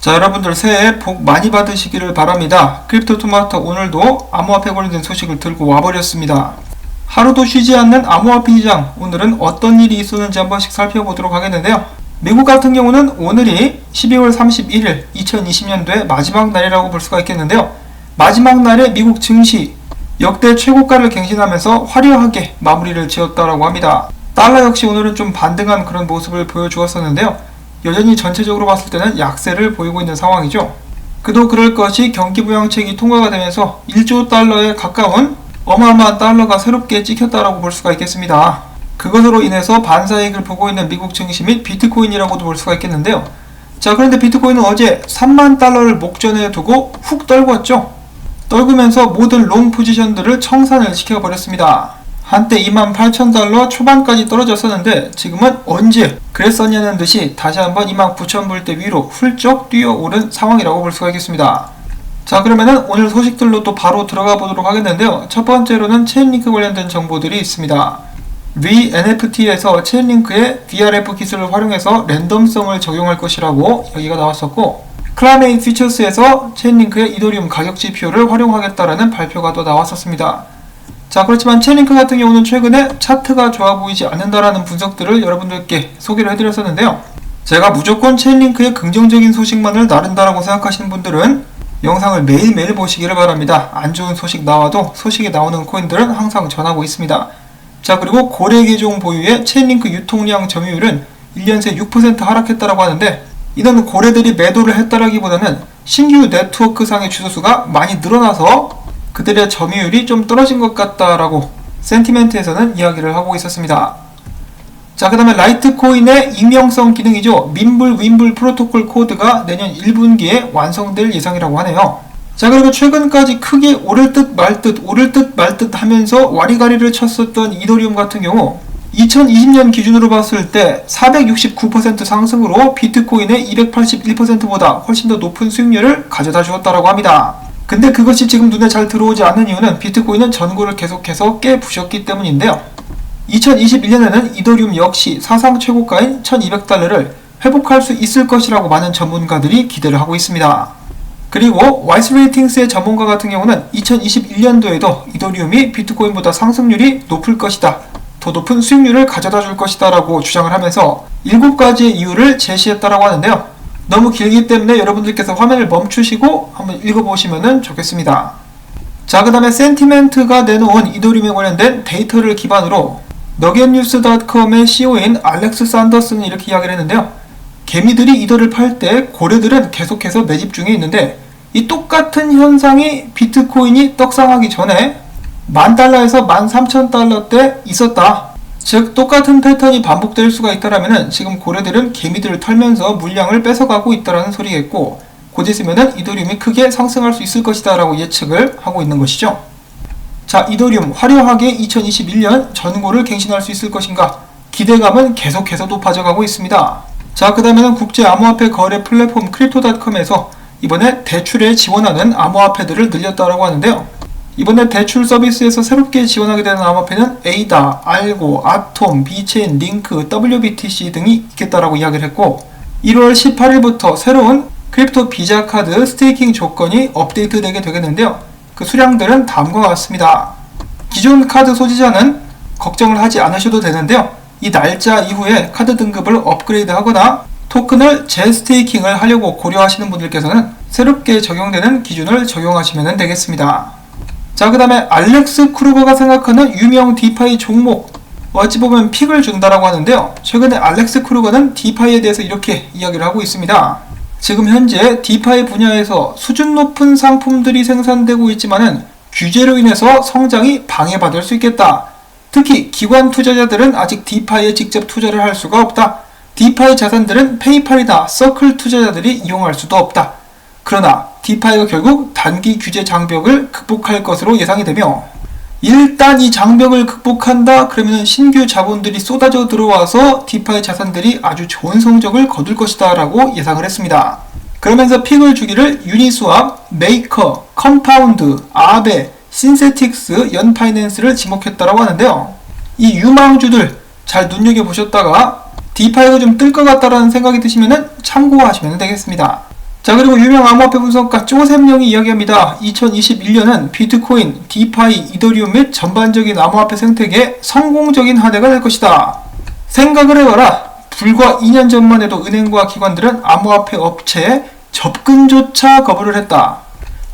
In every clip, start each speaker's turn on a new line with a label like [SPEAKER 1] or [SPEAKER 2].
[SPEAKER 1] 자, 여러분들 새해 복 많이 받으시기를 바랍니다. 크립토토마토 오늘도 암호화폐 관련된 소식을 들고 와버렸습니다. 하루도 쉬지 않는 암호화폐 시장, 오늘은 어떤 일이 있었는지 한 번씩 살펴보도록 하겠는데요. 미국 같은 경우는 오늘이 12월 31일 2020년도의 마지막 날이라고 볼 수가 있겠는데요. 마지막 날에 미국 증시 역대 최고가를 갱신하면서 화려하게 마무리를 지었다고 합니다. 달러 역시 오늘은 좀 반등한 그런 모습을 보여주었었는데요. 여전히 전체적으로 봤을 때는 약세를 보이고 있는 상황이죠. 그도 그럴 것이 경기부양책이 통과가 되면서 1조 달러에 가까운 어마어마한 달러가 새롭게 찍혔다라고 볼 수가 있겠습니다. 그것으로 인해서 반사이익을 보고 있는 미국 증시 및 비트코인이라고도 볼 수가 있겠는데요. 자, 그런데 비트코인은 어제 3만 달러를 목전에 두고 훅 떨궜죠. 떨구면서 모든 롱 포지션들을 청산을 시켜버렸습니다. 한때 28,000달러 초반까지 떨어졌었는데 지금은 언제 그랬었냐는 듯이 다시 한번 29,000불대 위로 훌쩍 뛰어오른 상황이라고 볼 수가 있겠습니다. 자, 그러면은 오늘 소식들로 또 바로 들어가 보도록 하겠는데요. 첫 번째로는 체인링크 관련된 정보들이 있습니다. VNFT에서 체인링크의 VRF 기술을 활용해서 랜덤성을 적용할 것이라고 여기가 나왔었고, 클라메인 피처스에서 체인링크의 이더리움 가격 지표를 활용하겠다라는 발표가 또 나왔었습니다. 자, 그렇지만 체인링크 같은 경우는 최근에 차트가 좋아 보이지 않는다라는 분석들을 여러분들께 소개를 해드렸었는데요. 제가 무조건 체인링크의 긍정적인 소식만을 나른다라고 생각하시는 분들은 영상을 매일매일 보시기를 바랍니다. 안 좋은 소식 나와도 소식이 나오는 코인들은 항상 전하고 있습니다. 자, 그리고 고래 계정 보유의 체인링크 유통량 점유율은 1년 새 6% 하락했다라고 하는데, 이는 고래들이 매도를 했다라기보다는 신규 네트워크상의 주소수가 많이 늘어나서 그들의 점유율이 좀 떨어진 것 같다라고 센티멘트에서는 이야기를 하고 있었습니다. 자, 그 다음에 라이트코인의 익명성 기능이죠. 민불 윈불 프로토콜 코드가 내년 1분기에 완성될 예상이라고 하네요. 자, 그리고 최근까지 크게 오를 듯 말 듯 하면서 와리가리를 쳤었던 이더리움 같은 경우 2020년 기준으로 봤을 때 469% 상승으로 비트코인의 281%보다 훨씬 더 높은 수익률을 가져다 주었다고 합니다. 근데 그것이 지금 눈에 잘 들어오지 않는 이유는 비트코인은 전고를 계속해서 깨부셨기 때문인데요. 2021년에는 이더리움 역시 사상 최고가인 1200달러를 회복할 수 있을 것이라고 많은 전문가들이 기대를 하고 있습니다. 그리고 와이스레이팅스의 전문가 같은 경우는 2021년도에도 이더리움이 비트코인보다 상승률이 높을 것이다, 더 높은 수익률을 가져다 줄 것이다 라고 주장을 하면서 7가지의 이유를 제시했다라고 하는데요. 너무 길기 때문에 여러분들께서 화면을 멈추시고 한번 읽어보시면 좋겠습니다. 자, 그 다음에 센티멘트가 내놓은 이더리움에 관련된 데이터를 기반으로 너겟뉴스.com의 CEO인 알렉스 산더스는 이렇게 이야기를 했는데요. 개미들이 이더를 팔 때 고래들은 계속해서 매집 중에 있는데, 이 똑같은 현상이 비트코인이 떡상하기 전에 10,000달러에서 13,000달러 때 있었다. 즉 똑같은 패턴이 반복될 수가 있다라면 지금 고래들은 개미들을 털면서 물량을 뺏어가고 있다라는 소리겠고, 곧 있으면은 이더리움이 크게 상승할 수 있을 것이다 라고 예측을 하고 있는 것이죠. 자, 이더리움 화려하게 2021년 전고를 갱신할 수 있을 것인가, 기대감은 계속해서 높아져가고 있습니다. 자, 그 다음에는 국제 암호화폐 거래 플랫폼 크립토닷컴에서 이번에 대출에 지원하는 암호화폐들을 늘렸다라고 하는데요. 이번에 대출 서비스에서 새롭게 지원하게 되는 암호화폐는 에이다, 알고, 아톰, 비체인, 링크, WBTC 등이 있겠다라고 이야기를 했고, 1월 18일부터 새로운 크립토 비자 카드 스테이킹 조건이 업데이트되게 되겠는데요. 그 수량들은 다음과 같습니다. 기존 카드 소지자는 걱정을 하지 않으셔도 되는데요. 이 날짜 이후에 카드 등급을 업그레이드 하거나 토큰을 재스테이킹을 하려고 고려하시는 분들께서는 새롭게 적용되는 기준을 적용하시면 되겠습니다. 자, 그 다음에 알렉스 크루거가 생각하는 유명 디파이 종목, 어찌 보면 픽을 준다라고 하는데요. 최근에 알렉스 크루거는 디파이에 대해서 이렇게 이야기를 하고 있습니다. 지금 현재 디파이 분야에서 수준 높은 상품들이 생산되고 있지만은 규제로 인해서 성장이 방해받을 수 있겠다. 특히 기관 투자자들은 아직 디파이에 직접 투자를 할 수가 없다. 디파이 자산들은 페이팔이나 서클 투자자들이 이용할 수도 없다. 그러나 디파이가 결국 단기 규제 장벽을 극복할 것으로 예상이 되며, 일단 이 장벽을 극복한다 그러면 신규 자본들이 쏟아져 들어와서 디파이 자산들이 아주 좋은 성적을 거둘 것이다 라고 예상을 했습니다. 그러면서 픽을 주기를 유니스왑, 메이커, 컴파운드, 아베, 신세틱스, 연파이낸스를 지목했다라고 하는데요. 이 유망주들 잘 눈여겨보셨다가 디파이가 좀 뜰 것 같다라는 생각이 드시면 참고하시면 되겠습니다. 자, 그리고 유명 암호화폐 분석가 쪼셈령이 이야기합니다. 2021년은 비트코인, 디파이, 이더리움 및 전반적인 암호화폐 생태계의 성공적인 한 해가 될 것이다. 생각을 해봐라. 불과 2년 전만 해도 은행과 기관들은 암호화폐 업체에 접근조차 거부를 했다.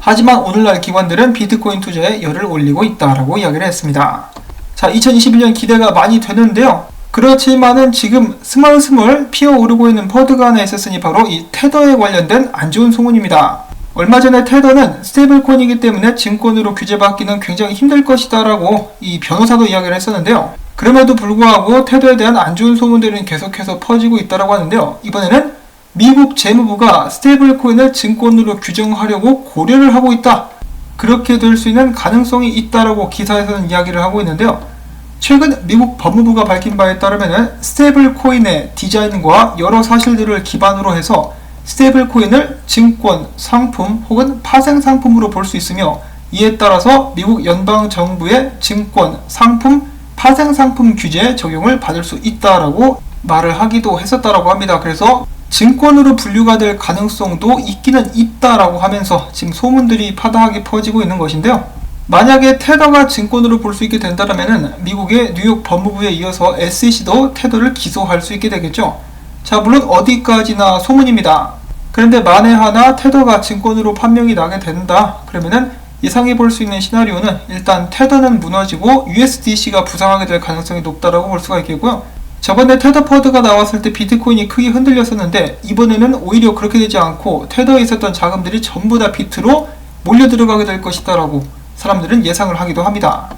[SPEAKER 1] 하지만 오늘날 기관들은 비트코인 투자에 열을 올리고 있다라고 이야기를 했습니다. 자, 2021년 기대가 많이 되는데요. 그렇지만은 지금 스멀스멀 피어오르고 있는 퍼드가 하나 있었으니 바로 이 테더에 관련된 안 좋은 소문입니다. 얼마 전에 테더는 스테이블코인이기 때문에 증권으로 규제받기는 굉장히 힘들 것이다 라고 이 변호사도 이야기를 했었는데요. 그럼에도 불구하고 테더에 대한 안 좋은 소문들은 계속해서 퍼지고 있다고 하는데요. 이번에는 미국 재무부가 스테이블코인을 증권으로 규정하려고 고려를 하고 있다. 그렇게 될 수 있는 가능성이 있다라고 기사에서는 이야기를 하고 있는데요. 최근 미국 법무부가 밝힌 바에 따르면 스테이블코인의 디자인과 여러 사실들을 기반으로 해서 스테이블코인을 증권, 상품 혹은 파생상품으로 볼 수 있으며 이에 따라서 미국 연방정부의 증권, 상품, 파생상품 규제에 적용을 받을 수 있다라고 말을 하기도 했었다라고 합니다. 그래서 증권으로 분류가 될 가능성도 있기는 있다라고 하면서 지금 소문들이 파다하게 퍼지고 있는 것인데요. 만약에 테더가 증권으로 볼 수 있게 된다면 미국의 뉴욕 법무부에 이어서 SEC도 테더를 기소할 수 있게 되겠죠. 자, 물론 어디까지나 소문입니다. 그런데 만에 하나 테더가 증권으로 판명이 나게 된다. 그러면은 예상해 볼 수 있는 시나리오는 일단 테더는 무너지고 USDC가 부상하게 될 가능성이 높다라고 볼 수가 있겠고요. 저번에 테더 퍼드가 나왔을 때 비트코인이 크게 흔들렸었는데 이번에는 오히려 그렇게 되지 않고 테더에 있었던 자금들이 전부 다 비트로 몰려 들어가게 될 것이다라고 사람들은 예상을 하기도 합니다.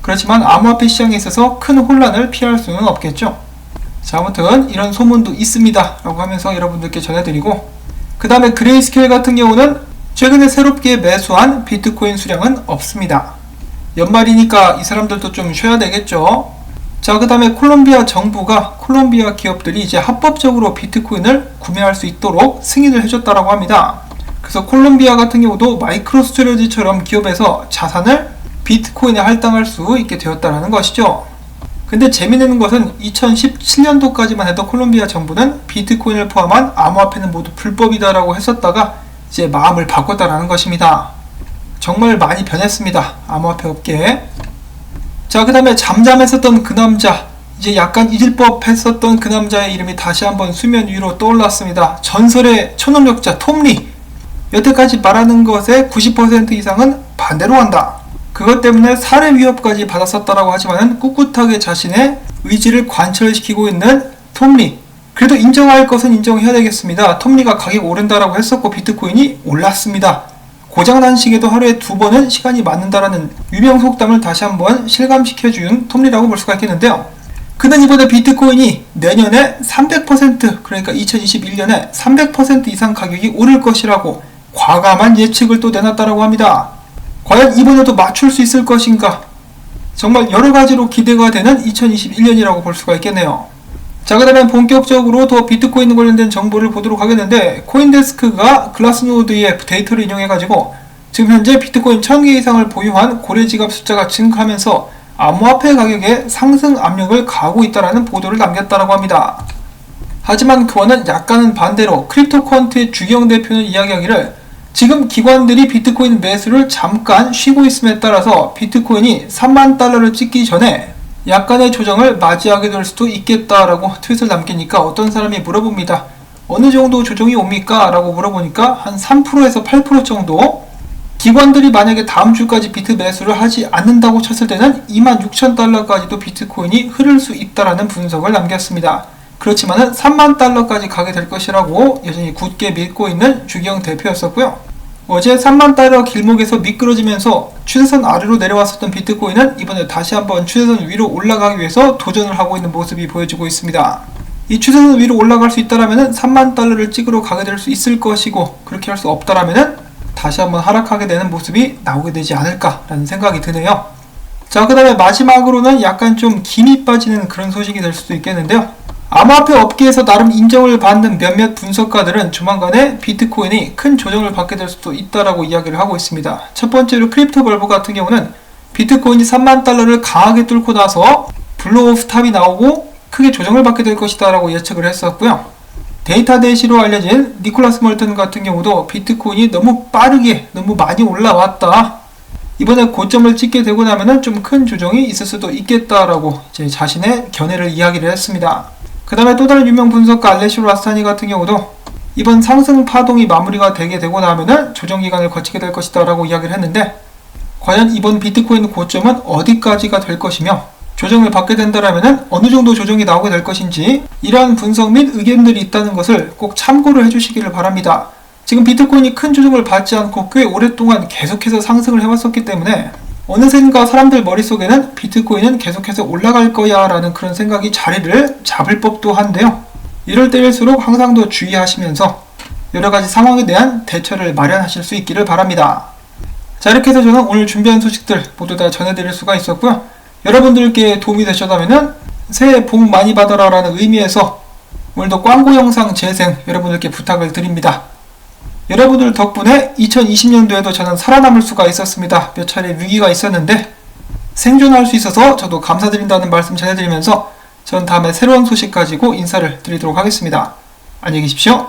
[SPEAKER 1] 그렇지만 암호화폐 시장에 있어서 큰 혼란을 피할 수는 없겠죠. 자, 아무튼 이런 소문도 있습니다 라고 하면서 여러분들께 전해드리고, 그 다음에 그레이스케일 같은 경우는 최근에 새롭게 매수한 비트코인 수량은 없습니다. 연말이니까 이 사람들도 좀 쉬어야 되겠죠. 자, 그 다음에 콜롬비아 정부가 콜롬비아 기업들이 이제 합법적으로 비트코인을 구매할 수 있도록 승인을 해줬다라고 합니다. 그래서 콜롬비아 같은 경우도 마이크로스트레지처럼 기업에서 자산을 비트코인에 할당할 수 있게 되었다는 것이죠. 근데 재미있는 것은 2017년도까지만 해도 콜롬비아 정부는 비트코인을 포함한 암호화폐는 모두 불법이다라고 했었다가 이제 마음을 바꿨다라는 것입니다. 정말 많이 변했습니다. 암호화폐 업계에. 자, 그 다음에 잠잠했었던 그 남자, 이제 약간 잊을 법했었던 그 남자의 이름이 다시 한번 수면 위로 떠올랐습니다. 전설의 초능력자 톰리. 여태까지 말하는 것의 90% 이상은 반대로 한다. 그것 때문에 살해 위협까지 받았었다라고 하지만 꿋꿋하게 자신의 의지를 관철시키고 있는 톰리. 그래도 인정할 것은 인정해야 되겠습니다. 톰리가 가격이 오른다라고 했었고 비트코인이 올랐습니다. 고장난 시계도 하루에 2번은 시간이 맞는다라는 유명 속담을 다시 한번 실감시켜준 톰리라고 볼 수가 있겠는데요. 그는 이번에 비트코인이 내년에 300% 그러니까 2021년에 300% 이상 가격이 오를 것이라고 과감한 예측을 또 내놨다라고 합니다. 과연 이번에도 맞출 수 있을 것인가? 정말 여러가지로 기대가 되는 2021년이라고 볼 수가 있겠네요. 자, 그 다음에 본격적으로 더 비트코인 관련된 정보를 보도록 하겠는데, 코인데스크가 글라스노드의 데이터를 인용해가지고 지금 현재 비트코인 1000개 이상을 보유한 고래지갑 숫자가 증가하면서 암호화폐 가격에 상승 압력을 가하고 있다는 보도를 남겼다고 합니다. 하지만 그와는 약간은 반대로 크립토커런트의 주경 대표는 이야기하기를 지금 기관들이 비트코인 매수를 잠깐 쉬고 있음에 따라서 비트코인이 3만 달러를 찍기 전에 약간의 조정을 맞이하게 될 수도 있겠다라고 트윗을 남기니까 어떤 사람이 물어봅니다. 어느 정도 조정이 옵니까? 라고 물어보니까 한 3%에서 8% 정도. 기관들이 만약에 다음 주까지 비트 매수를 하지 않는다고 쳤을 때는 26,000달러까지도 비트코인이 흐를 수 있다라는 분석을 남겼습니다. 그렇지만은 3만 달러까지 가게 될 것이라고 여전히 굳게 믿고 있는 주경 대표였었고요. 어제 3만 달러 길목에서 미끄러지면서 추세선 아래로 내려왔었던 비트코인은 이번에 다시 한번 추세선 위로 올라가기 위해서 도전을 하고 있는 모습이 보여지고 있습니다. 이 추세선 위로 올라갈 수 있다라면은 3만 달러를 찍으러 가게 될 수 있을 것이고, 그렇게 할 수 없다라면은 다시 한번 하락하게 되는 모습이 나오게 되지 않을까라는 생각이 드네요. 자, 그 다음에 마지막으로는 약간 좀 김이 빠지는 그런 소식이 될 수도 있겠는데요. 암호화폐 업계에서 나름 인정을 받는 몇몇 분석가들은 조만간에 비트코인이 큰 조정을 받게 될 수도 있다라고 이야기를 하고 있습니다. 첫 번째로 크립토벌브 같은 경우는 비트코인이 3만 달러를 강하게 뚫고 나서 블로우 오프 탑이 나오고 크게 조정을 받게 될 것이다 라고 예측을 했었고요. 데이터 대시로 알려진 니콜라스 멀튼 같은 경우도 비트코인이 너무 빠르게 너무 많이 올라왔다, 이번에 고점을 찍게 되고 나면은 좀 큰 조정이 있을 수도 있겠다라고 이제 자신의 견해를 이야기를 했습니다. 그 다음에 또 다른 유명 분석가 알레시오 라스타니 같은 경우도 이번 상승 파동이 마무리가 되게 되고 나면은 조정 기간을 거치게 될 것이다 라고 이야기를 했는데, 과연 이번 비트코인 고점은 어디까지가 될 것이며 조정을 받게 된다라면 어느 정도 조정이 나오게 될 것인지, 이러한 분석 및 의견들이 있다는 것을 꼭 참고를 해주시기를 바랍니다. 지금 비트코인이 큰 조정을 받지 않고 꽤 오랫동안 계속해서 상승을 해왔었기 때문에 어느샌가 사람들 머릿속에는 비트코인은 계속해서 올라갈 거야 라는 그런 생각이 자리를 잡을 법도 한데요. 이럴 때일수록 항상 더 주의하시면서 여러가지 상황에 대한 대처를 마련하실 수 있기를 바랍니다. 자, 이렇게 해서 저는 오늘 준비한 소식들 모두 다 전해드릴 수가 있었고요. 여러분들께 도움이 되셨다면 새해 복 많이 받아라 라는 의미에서 오늘도 광고 영상 재생 여러분들께 부탁을 드립니다. 여러분들 덕분에 2020년도에도 저는 살아남을 수가 있었습니다. 몇 차례 위기가 있었는데 생존할 수 있어서 저도 감사드린다는 말씀 전해드리면서 전 다음에 새로운 소식 가지고 인사를 드리도록 하겠습니다. 안녕히 계십시오.